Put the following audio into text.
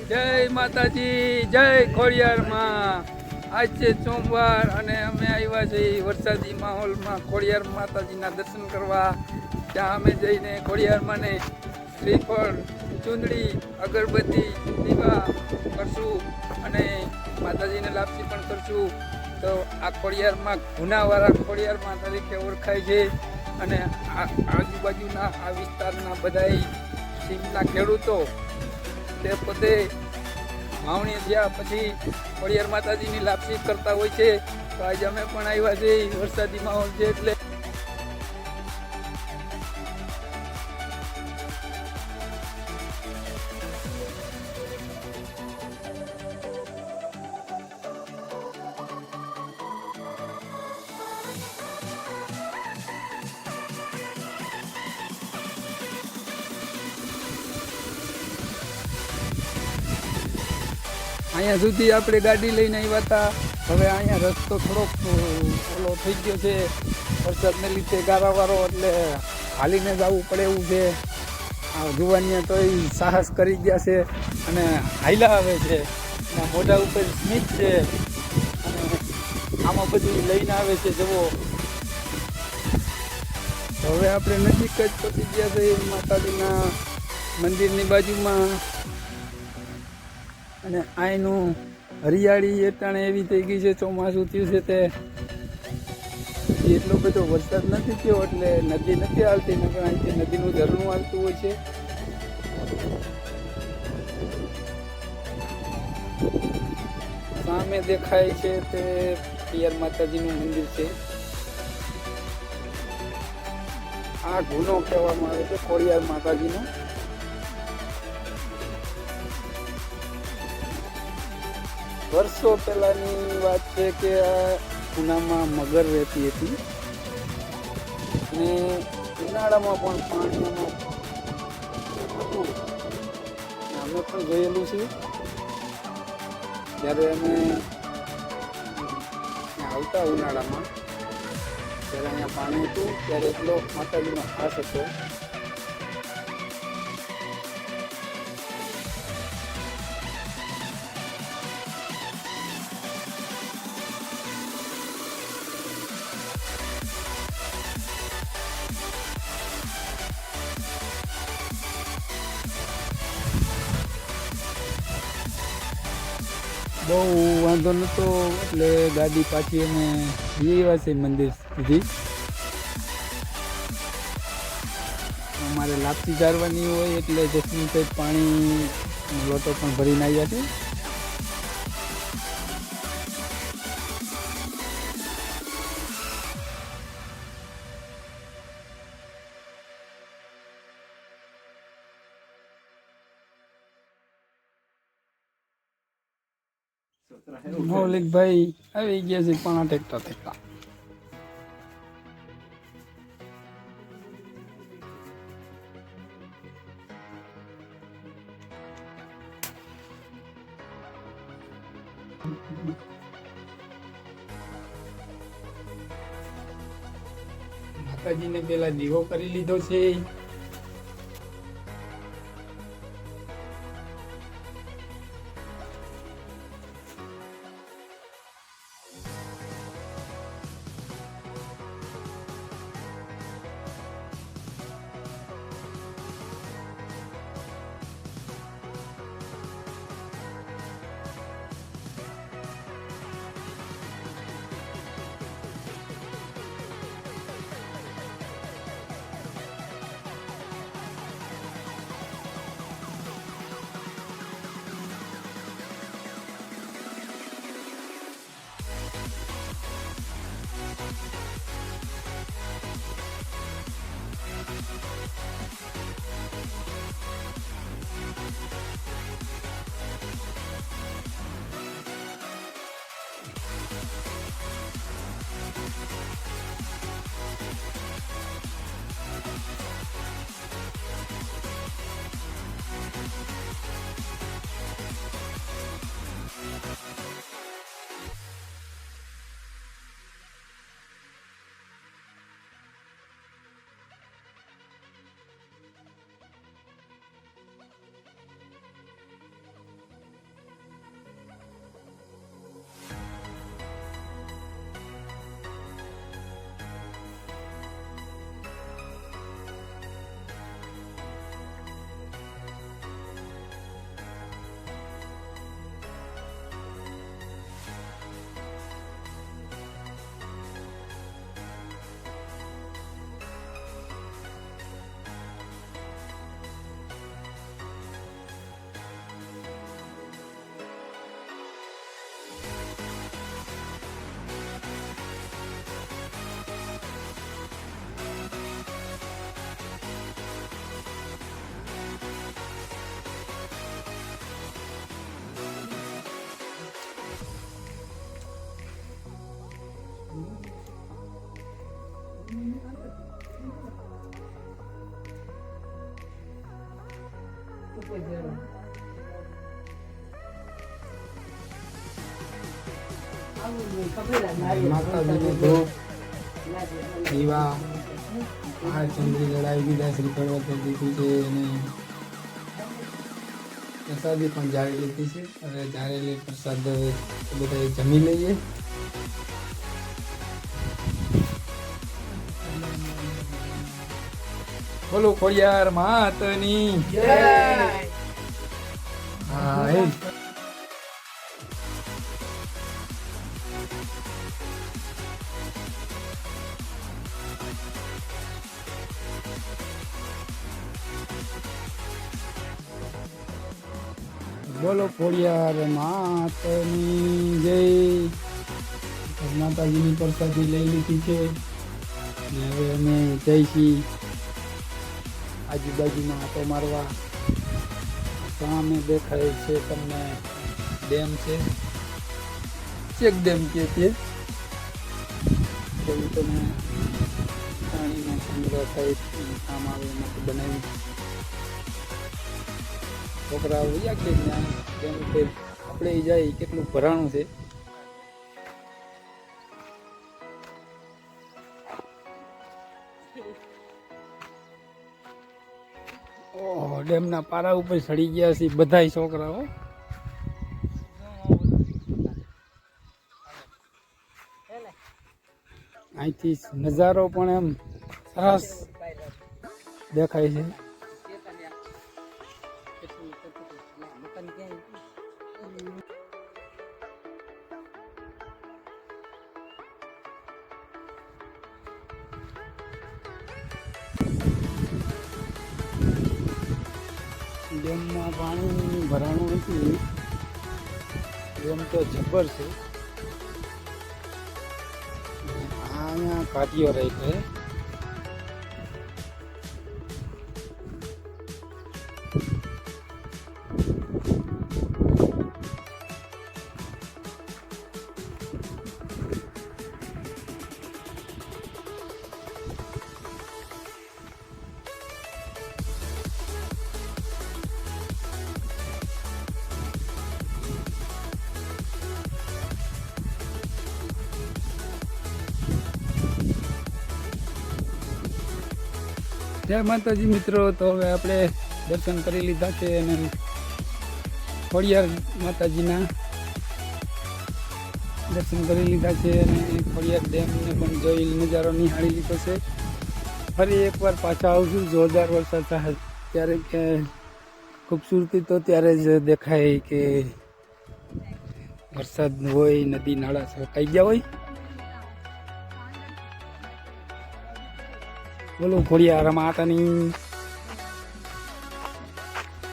જય માતાજી, જય ખોડિયારમાં. આજ છે સોમવાર અને અમે આવ્યા છીએ વરસાદી માહોલમાં ખોડિયાર માતાજીના દર્શન કરવા. ત્યાં અમે જઈને ખોડિયારમાંને શ્રીફળ, ચૂંદડી, અગરબત્તી, દીવા કરશું અને માતાજીને લાપસી પણ કરશું. તો આ ખોડિયારમાં ગુનાવાળા ખોડિયારમાં તરીકે ઓળખાય છે અને આજુબાજુના આ વિસ્તારના બધાય સીમના ખેડૂતો તે પોતે વાવણી થયા પછી ખોડિયાર માતાજીની લાપસી કરતા હોય છે. તો આજે અમે પણ આવ્યા છીએ, વરસાદી માહોલ છે એટલે અહીંયા સુધી આપણે ગાડી લઈને આવ્યા હતા. હવે અહીંયા રસ્તો થોડોક ઓલો થઈ ગયો છે વરસાદને લીધે ગારાવાળો, એટલે હાલીને જ આવવું પડે એવું છે. આ જુવાનિયા તો એ સાહસ કરી ગયા છે અને હાઈલા આવે છે. મોઢા ઉપર સ્મિત છે અને આમાં બધું લઈને આવે છે જુઓ. હવે આપણે નજીક જ પહોંચી ગયા છે માતાજીના મંદિરની બાજુમાં. અને અહીંનું હરિયાળી એટાણે એવી થઈ ગઈ છે, ચોમાસું થયું છે તે એટલો બધો વરસાદ નથી થયો એટલે નદી નથી આવતી, નકર અહીંથી નદીનું ઝરણું આવતું હોય છે. સામે દેખાય છે તે ખોડિયાર માતાજીનું મંદિર છે. આ ગુનો કહેવામાં આવે છે ખોડિયાર માતાજીનો. વર્ષો પહેલાની વાત છે કે આ ગુનામાં મગર રહેતી હતી અને ઉનાળામાં પણ પાણીમાં હતું. અમે પણ જોયેલું છે જ્યારે અમે આવતા ઉનાળામાં, જ્યારે અહીંયા પાણી હતું ત્યારે એટલો માતાજીનો ખાસ હતો. બહુ વાંધો નહોતો એટલે ગાડી પાછી અમે જઈ આવ્યા છે મંદિર સુધી. અમારે લાપસી ચારવાની હોય એટલે જસ્મીન સાહેબ પાણી લોટો પણ ભરીને આવ્યા છે. મૌલિકભાઈ આવી ગયા છે પાણા ટેકતા ટેકતા. માતાજીને પેલા દીવો કરી લીધો છે. માતાજીને ધૂપ દીવા આ ચંદ્રી લડાઈ દીધા શ્રીફળ વખત દીધું છે અને પ્રસાદી પણ જાળી લીધી છે. હવે જાળેલી પ્રસાદ બધા જમી લઈએ. બોલો ખોડિયાર માતની જય. હા એ બોલો ખોડિયાર માતની જય. માતાજીની પ્રસાદી લઈ લીધી છે અને હવે અમે જઈશી આજુબાજુમાં આટો મારવા. સામે દેખાય છે તમને ડેમ છે, ચેક ડેમ કે છે. ખેડૂતોને પાણીનો સંગ્રહ થાય કામ આવે એમાંથી બનાવી. છોકરાઓ વયા કે જ્ઞાન કેમ કે આપણે જાય કેટલું ભરાણું છે. ઓહો, ડેમના પારા ઉપર ચડી ગયા છે બધાય છોકરાઓ. અહીંથી નજારો પણ એમ સરસ દેખાય છે. ડેમમાં પાણી ભરાણું નથી, ડેમ તો જબર છે. અહીંયા કાઢીઓ રહી છે. જય માતાજી મિત્રો. તો હવે આપણે દર્શન કરી લીધા છે અને ખોડિયાર માતાજીના દર્શન કરી લીધા છે અને ખોડિયાર ડેમને પણ જોઈ નજારો નિહાળી લીધો છે. ફરી એકવાર પાછા આવશું. જોરદાર વરસાદ થાય ત્યારે કે ખૂબસૂરતી તો ત્યારે જ દેખાય કે વરસાદ હોય, નદી નાળા છલકાઈ ગયા હોય. બોલો ખોડિયાર માતાની